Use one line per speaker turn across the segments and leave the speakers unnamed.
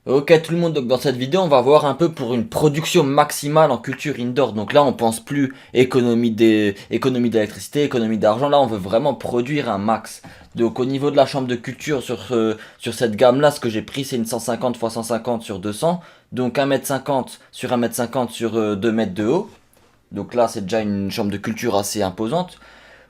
Ok tout le monde, donc dans cette vidéo on va voir un peu pour une production maximale en culture indoor. Donc là on pense plus économie d'électricité, économie d'argent, là on veut vraiment produire un max. Donc au niveau de la chambre de culture sur cette gamme là, ce que j'ai pris c'est une 150 x 150 sur 200. Donc 1m50 sur 1m50 sur 2 mètres de haut. Donc là c'est déjà une chambre de culture assez imposante.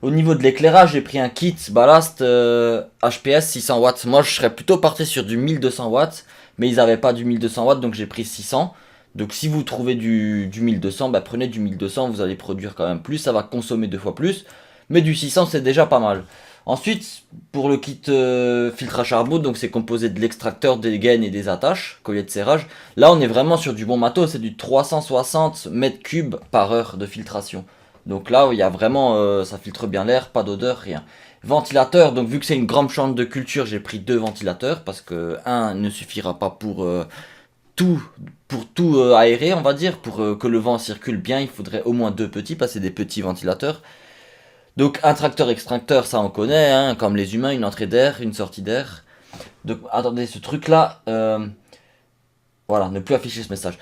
Au niveau de l'éclairage, j'ai pris un kit ballast HPS 600 watts. Moi, je serais plutôt parti sur du 1200 watts, mais ils avaient pas du 1200 watts, donc j'ai pris 600. Donc si vous trouvez du 1200, bah prenez du 1200, vous allez produire quand même plus, ça va consommer 2 fois plus. Mais du 600, c'est déjà pas mal. Ensuite, pour le kit filtre à charbon, donc c'est composé de l'extracteur, des gaines et des attaches, collier de serrage. Là, on est vraiment sur du bon matos, c'est du 360 mètres cubes par heure de filtration. Donc là, il y a vraiment, ça filtre bien l'air, pas d'odeur, rien. Ventilateur, donc vu que c'est une grande chambre de culture, j'ai pris 2 ventilateurs parce que un ne suffira pas tout, pour tout aérer, on va dire, pour que le vent circule bien, il faudrait au moins 2 petits, parce que c'est des petits ventilateurs. Donc un tracteur-extracteur, ça on connaît, hein, comme les humains, une entrée d'air, une sortie d'air. Donc attendez, ce truc-là, voilà, ne plus afficher ce message.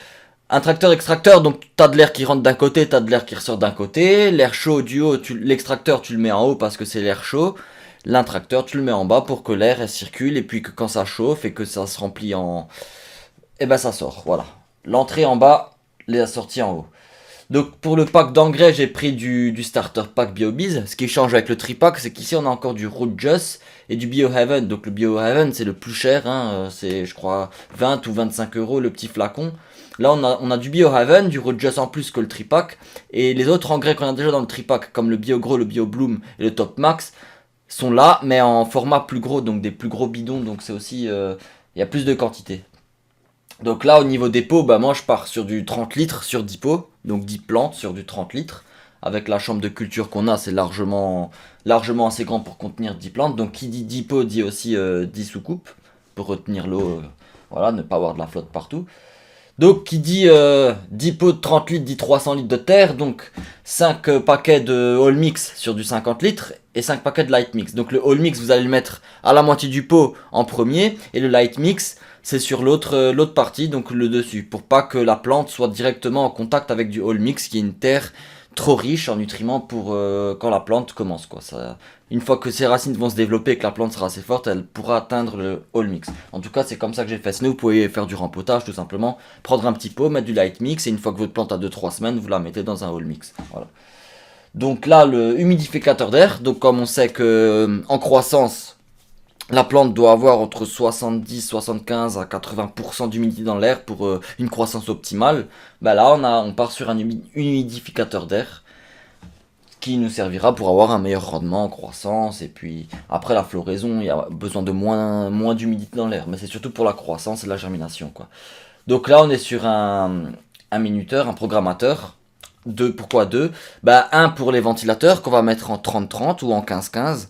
Un tracteur-extracteur, donc t'as de l'air qui rentre d'un côté, t'as de l'air qui ressort d'un côté. L'air chaud du haut, l'extracteur tu le mets en haut parce que c'est l'air chaud. L'intracteur tu le mets en bas pour que l'air circule et puis que quand ça chauffe et que ça se remplit en... Eh ben ça sort, voilà. L'entrée en bas, la sortie en haut. Donc pour le pack d'engrais, j'ai pris du starter pack BioBiz. Ce qui change avec le tripack, c'est qu'ici on a encore du Root Just et du BioHaven. Donc le BioHaven c'est le plus cher, hein, c'est je crois 20 ou 25 euros le petit flacon. Là on a du BioHaven, du Root Just en plus que le tripack. Et les autres engrais qu'on a déjà dans le tripack, comme le BioGrow, le BioBloom et le Top Max, sont là mais en format plus gros, donc des plus gros bidons. Donc c'est aussi, il y a plus de quantité. Donc là, au niveau des pots, bah moi je pars sur du 30 litres sur 10 pots, donc 10 plantes sur du 30 litres. Avec la chambre de culture qu'on a, c'est largement assez grand pour contenir 10 plantes. Donc qui dit 10 pots dit aussi 10 soucoupes pour retenir l'eau, voilà, ne pas avoir de la flotte partout. Donc qui dit 10 pots de 30 litres dit 300 litres de terre, donc 5 paquets de All Mix sur du 50 litres et 5 paquets de Light Mix. Donc le All Mix vous allez le mettre à la moitié du pot en premier et le Light Mix c'est sur l'autre partie, donc le dessus, pour pas que la plante soit directement en contact avec du All Mix qui est une terre trop riche en nutriments pour quand la plante commence quoi. Une fois que ses racines vont se développer et que la plante sera assez forte, elle pourra atteindre le all mix. En tout cas, c'est comme ça que j'ai fait. Sinon, vous pouvez faire du rempotage tout simplement, prendre un petit pot, mettre du light mix et une fois que votre plante a 2 3 semaines, vous la mettez dans un all mix. Voilà. Donc là, le humidificateur d'air. Donc comme on sait que en croissance, la plante doit avoir entre 70, 75 à 80% d'humidité dans l'air pour une croissance optimale. Bah là, on part sur un humidificateur d'air qui nous servira pour avoir un meilleur rendement en croissance. Et puis après la floraison, il y a besoin de moins d'humidité dans l'air. Mais c'est surtout pour la croissance et la germination, quoi. Donc là, on est sur un minuteur, un programmateur. Pourquoi deux? Bah, un pour les ventilateurs qu'on va mettre en 30-30 ou en 15-15.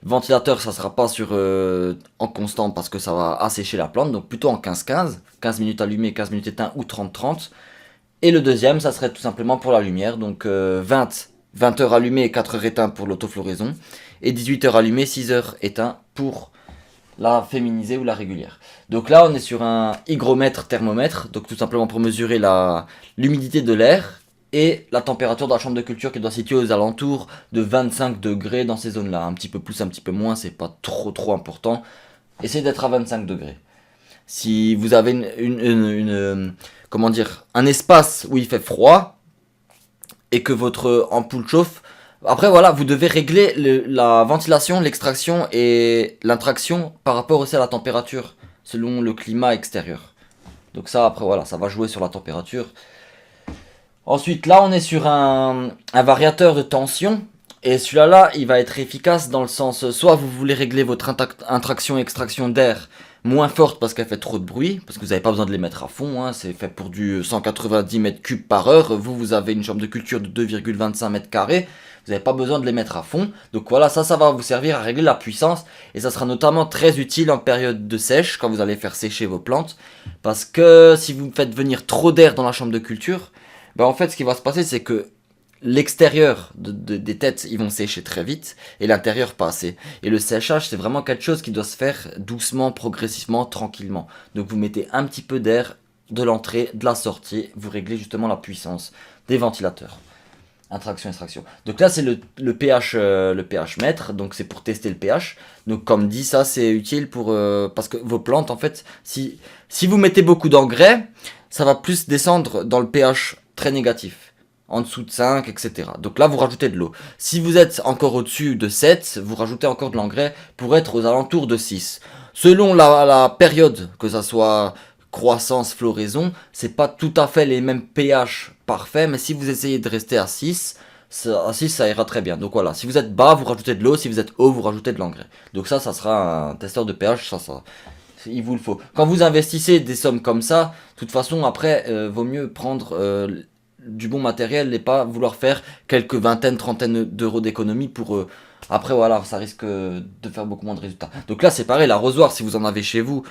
Ventilateur, ça sera pas en constant parce que ça va assécher la plante, donc plutôt en 15-15. 15 minutes allumé, 15 minutes éteint ou 30-30. Et le deuxième, ça serait tout simplement pour la lumière, donc 20 heures allumées et 4 heures éteintes pour l'autofloraison. Et 18 heures allumées, 6 heures éteintes pour la féminisée ou la régulière. Donc là, on est sur un hygromètre thermomètre, donc tout simplement pour mesurer l'humidité de l'air et la température de la chambre de culture qui doit se situer aux alentours de 25 degrés dans ces zones-là. Un petit peu plus, un petit peu moins, c'est pas trop important. Essayez d'être à 25 degrés. Si vous avez comment dire, un espace où il fait froid et que votre ampoule chauffe, après voilà, vous devez régler la ventilation, l'extraction et l'intraction par rapport aussi à la température, selon le climat extérieur. Donc ça, après voilà, ça va jouer sur la température. Ensuite, là, on est sur un variateur de tension. Et celui-là, il va être efficace dans le sens, soit vous voulez régler votre intraction-extraction d'air moins forte parce qu'elle fait trop de bruit, parce que vous n'avez pas besoin de les mettre à fond, hein, c'est fait pour du 190 mètres cubes par heure. Vous avez une chambre de culture de 2,25 mètres carrés, vous n'avez pas besoin de les mettre à fond. Donc voilà, ça va vous servir à régler la puissance, et ça sera notamment très utile en période de sèche, quand vous allez faire sécher vos plantes, parce que si vous faites venir trop d'air dans la chambre de culture, bah en fait ce qui va se passer c'est que l'extérieur des têtes, ils vont sécher très vite, et l'intérieur pas assez. Et le séchage, c'est vraiment quelque chose qui doit se faire doucement, progressivement, tranquillement. Donc vous mettez un petit peu d'air de l'entrée, de la sortie, vous réglez justement la puissance des ventilateurs. Intraction, extraction. Donc là, c'est le pH mètre, donc c'est pour tester le pH. Donc comme dit, ça c'est utile pour parce que vos plantes, en fait, si vous mettez beaucoup d'engrais, ça va plus descendre dans le pH très négatif, en dessous de 5, etc. Donc là, vous rajoutez de l'eau. Si vous êtes encore au-dessus de 7, vous rajoutez encore de l'engrais pour être aux alentours de 6. Selon la période, que ça soit croissance, floraison, c'est pas tout à fait les mêmes pH parfaits, mais si vous essayez de rester à 6, ça ira très bien. Donc voilà, si vous êtes bas, vous rajoutez de l'eau, si vous êtes haut, vous rajoutez de l'engrais. Donc ça sera un testeur de pH, il vous le faut. Quand vous investissez des sommes comme ça, de toute façon, après, vaut mieux prendre du bon matériel et pas vouloir faire quelques vingtaines, trentaines d'euros d'économie pour... après voilà, ça risque de faire beaucoup moins de résultats. Donc là c'est pareil, l'arrosoir, si vous en avez chez vous,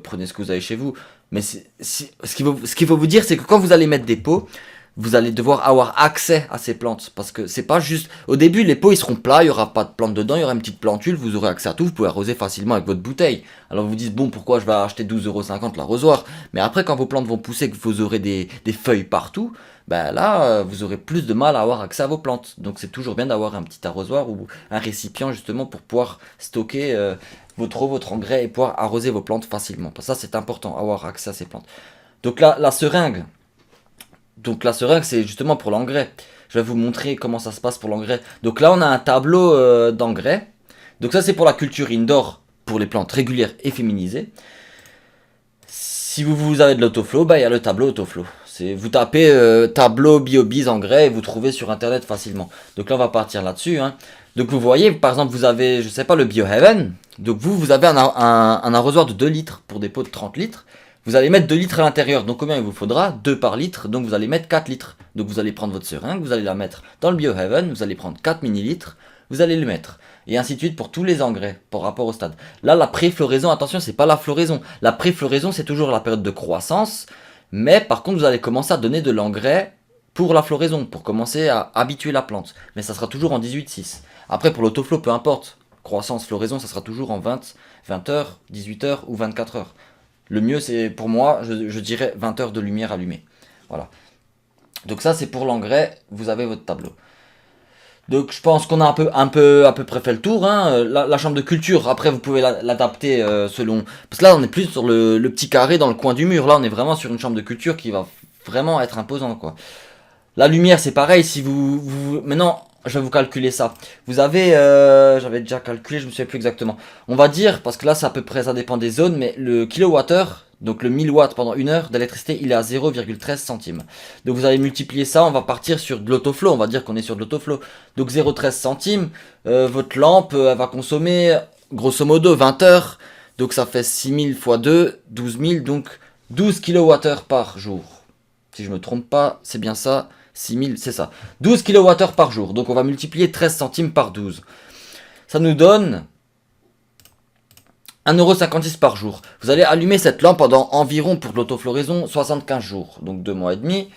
prenez ce que vous avez chez vous. Mais ce qu'il faut vous dire, c'est que quand vous allez mettre des pots, vous allez devoir avoir accès à ces plantes. Parce que c'est pas juste... Au début, les pots, ils seront plats, il n'y aura pas de plantes dedans, il y aura une petite plantule, vous aurez accès à tout, vous pouvez arroser facilement avec votre bouteille. Alors vous vous dites, bon, pourquoi je vais acheter 12,50€ l'arrosoir? Mais après, quand vos plantes vont pousser, que vous aurez des feuilles partout, ben là, vous aurez plus de mal à avoir accès à vos plantes. Donc c'est toujours bien d'avoir un petit arrosoir ou un récipient, justement, pour pouvoir stocker votre eau, votre engrais et pouvoir arroser vos plantes facilement. Parce que ça, c'est important, avoir accès à ces plantes. Donc là, la seringue. Donc la seringue, c'est justement pour l'engrais. Je vais vous montrer comment ça se passe pour l'engrais. Donc là, on a un tableau d'engrais. Donc ça, c'est pour la culture indoor, pour les plantes régulières et féminisées. Si vous avez de l'autoflow, bah, il y a le tableau autoflow. Vous tapez tableau BioBiz engrais et vous trouvez sur internet facilement. Donc là, on va partir là-dessus. Hein. Donc vous voyez, par exemple, vous avez, je sais pas, le BioHeaven. Donc vous avez un arrosoir de 2 litres pour des pots de 30 litres. Vous allez mettre 2 litres à l'intérieur, donc combien il vous faudra? 2 par litre, donc vous allez mettre 4 litres. Donc vous allez prendre votre seringue, vous allez la mettre dans le BioHeaven, vous allez prendre 4 millilitres, vous allez le mettre. Et ainsi de suite pour tous les engrais, par rapport au stade. Là, la pré-floraison, attention, c'est pas la floraison. La pré-floraison, c'est toujours la période de croissance, mais par contre, vous allez commencer à donner de l'engrais pour la floraison, pour commencer à habituer la plante. Mais ça sera toujours en 18-6. Après, pour l'autoflow, peu importe. Croissance, floraison, ça sera toujours en 20 heures, 18 heures ou 24 heures. Le mieux, c'est pour moi, je dirais 20 heures de lumière allumée. Voilà. Donc ça, c'est pour l'engrais. Vous avez votre tableau. Donc je pense qu'on a à peu près fait le tour. Hein. La chambre de culture, après, vous pouvez l'adapter selon... Parce que là, on est plus sur le petit carré dans le coin du mur. Là, on est vraiment sur une chambre de culture qui va vraiment être imposante, quoi. La lumière, c'est pareil. Si maintenant, je vais vous calculer ça. Vous avez... j'avais déjà calculé, je me souviens plus exactement. On va dire, parce que là, c'est à peu près, ça dépend des zones, mais le kilowattheure, donc le 1000 watts pendant 1 heure d'électricité, il est à 0,13 centimes. Donc vous allez multiplier ça, on va partir sur de l'autoflow, on va dire qu'on est sur de l'autoflow. Donc 0,13 centimes, votre lampe, elle va consommer, grosso modo, 20 heures. Donc ça fait 6000 fois 2, 12 000, donc 12 kWh par jour. Si je me trompe pas, c'est bien ça. 6000, c'est ça. 12 kWh par jour. Donc on va multiplier 13 centimes par 12. Ça nous donne 1,56€ par jour. Vous allez allumer cette lampe pendant environ, pour l'autofloraison, 75 jours. Donc 2 mois et demi.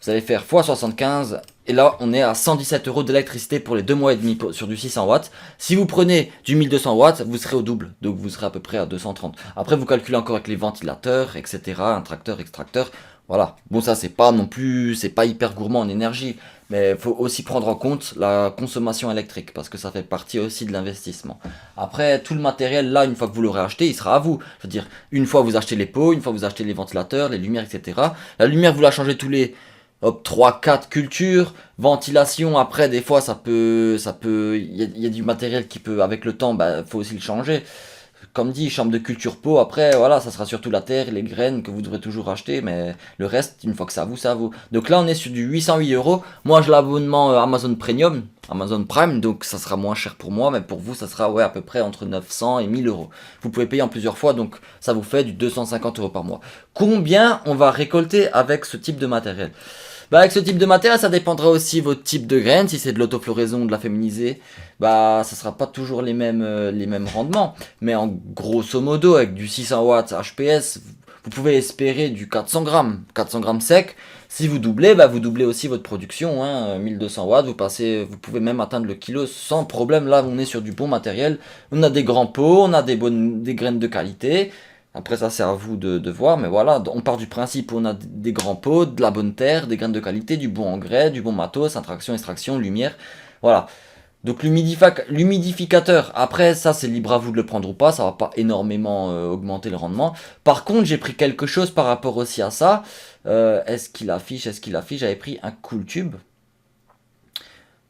Vous allez faire x 75. Et là, on est à 117€ d'électricité pour les 2 mois et demi sur du 600 watts. Si vous prenez du 1200 watts, vous serez au double. Donc vous serez à peu près à 230. Après, vous calculez encore avec les ventilateurs, etc. Un tracteur, extracteur. Voilà. Bon, ça, c'est pas non plus, c'est pas hyper gourmand en énergie. Mais il faut aussi prendre en compte la consommation électrique. Parce que ça fait partie aussi de l'investissement. Après, tout le matériel, là, une fois que vous l'aurez acheté, il sera à vous. Je veux dire, une fois vous achetez les pots, une fois vous achetez les ventilateurs, les lumières, etc. La lumière, vous la changez tous les... hop, 3-4 cultures, ventilation, après des fois il y a du matériel qui peut, avec le temps, bah, faut aussi le changer. Comme dit, chambre de culture pot, après, voilà, ça sera surtout la terre, les graines que vous devrez toujours acheter, mais le reste, une fois que ça à vous, ça à vous. Donc là, on est sur du 808€. Moi, j'ai l'abonnement Amazon Premium, Amazon Prime, donc ça sera moins cher pour moi, mais pour vous, ça sera ouais, à peu près entre 900 et 1000€. Vous pouvez payer en plusieurs fois, donc ça vous fait du 250€ par mois. Combien on va récolter avec ce type de matériel? Bah avec ce type de matériel, ça dépendra aussi votre type de graines. Si c'est de l'autofloraison ou de la féminisée, bah ça sera pas toujours les mêmes rendements. Mais en grosso modo, avec du 600 watts HPS, vous pouvez espérer du 400 grammes. 400 grammes sec. Si vous doublez, bah vous doublez aussi votre production, hein, 1200 watts, vous pouvez même atteindre le kilo sans problème. Là, on est sur du bon matériel. On a des grands pots, on a des graines de qualité. Après ça, c'est à vous de voir, mais voilà, on part du principe où on a des grands pots, de la bonne terre, des graines de qualité, du bon engrais, du bon matos, intraction, extraction, lumière, voilà. Donc l'humidificateur, après ça c'est libre à vous de le prendre ou pas, ça va pas énormément augmenter le rendement. Par contre j'ai pris quelque chose par rapport aussi à ça. Est-ce qu'il affiche, j'avais pris un Cool Tube.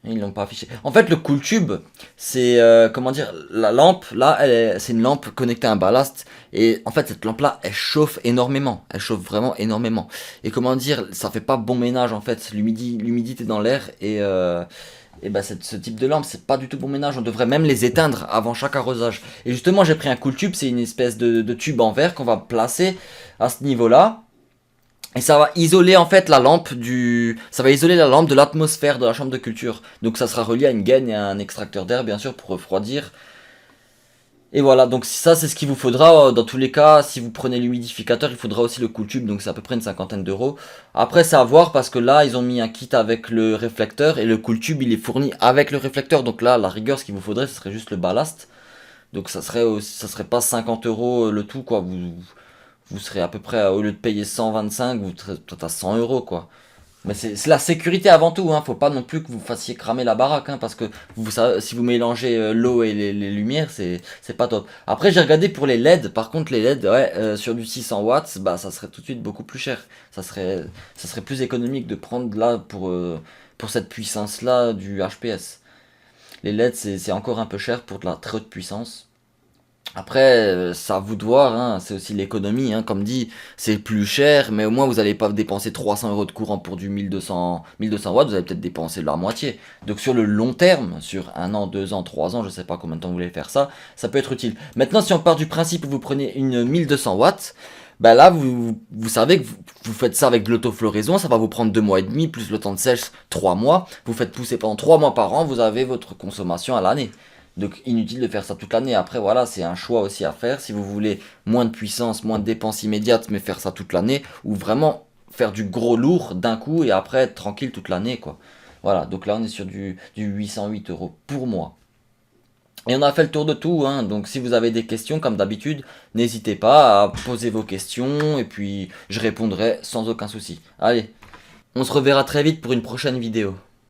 Ils l'ont pas affiché. En fait, le Cool Tube, c'est comment dire, la lampe là, c'est une lampe connectée à un ballast et en fait cette lampe là, elle chauffe énormément, elle chauffe vraiment énormément. Et comment dire, ça fait pas bon ménage en fait, l'humidité dans l'air et bah ce type de lampe, c'est pas du tout bon ménage. On devrait même les éteindre avant chaque arrosage. Et justement, j'ai pris un Cool Tube, c'est une espèce de tube en verre qu'on va placer à ce niveau-là. Et ça va isoler en fait ça va isoler la lampe de l'atmosphère de la chambre de culture. Donc ça sera relié à une gaine et à un extracteur d'air bien sûr pour refroidir. Et voilà, donc ça c'est ce qu'il vous faudra dans tous les cas. Si vous prenez l'humidificateur, il faudra aussi le Cool Tube, donc c'est à peu près une cinquantaine d'euros. Après c'est à voir parce que là ils ont mis un kit avec le réflecteur et le Cool Tube il est fourni avec le réflecteur. Donc là à la rigueur ce qu'il vous faudrait ce serait juste le ballast. Donc ça serait pas 50 euros le tout quoi. Vous serez à peu près, au lieu de payer 125, vous serez peut-être à 100 euros quoi. Mais c'est la sécurité avant tout, hein. Faut pas non plus que vous fassiez cramer la baraque, hein, parce que vous savez, si vous mélangez l'eau et les lumières, c'est pas top. Après j'ai regardé pour les LED, par contre les LED, ouais, sur du 600 watts, bah ça serait tout de suite beaucoup plus cher. Ça serait plus économique de prendre là pour cette puissance là du HPS. Les LED c'est encore un peu cher pour de la très haute puissance. Après, ça à vous de voir, hein, c'est aussi l'économie, hein, comme dit, c'est plus cher, mais au moins vous n'allez pas dépenser 300 euros de courant pour du 1200 watts, vous allez peut-être dépenser la moitié. Donc sur le long terme, sur 1 an, 2 ans, 3 ans, je sais pas combien de temps vous voulez faire ça, ça peut être utile. Maintenant, si on part du principe où vous prenez une 1200 watts, bah là, vous savez que vous faites ça avec de l'autofloraison, ça va vous prendre 2 mois et demi, plus le temps de sèche, 3 mois. Vous faites pousser pendant 3 mois par an, vous avez votre consommation à l'année. Donc inutile de faire ça toute l'année. Après voilà, c'est un choix aussi à faire. Si vous voulez moins de puissance, moins de dépenses immédiates, mais faire ça toute l'année, ou vraiment faire du gros lourd d'un coup et après être tranquille toute l'année quoi. Voilà, donc là on est sur du 808 euros pour mois. Et on a fait le tour de tout, hein. Donc si vous avez des questions comme d'habitude, n'hésitez pas à poser vos questions et puis je répondrai sans aucun souci. Allez, on se reverra très vite pour une prochaine vidéo.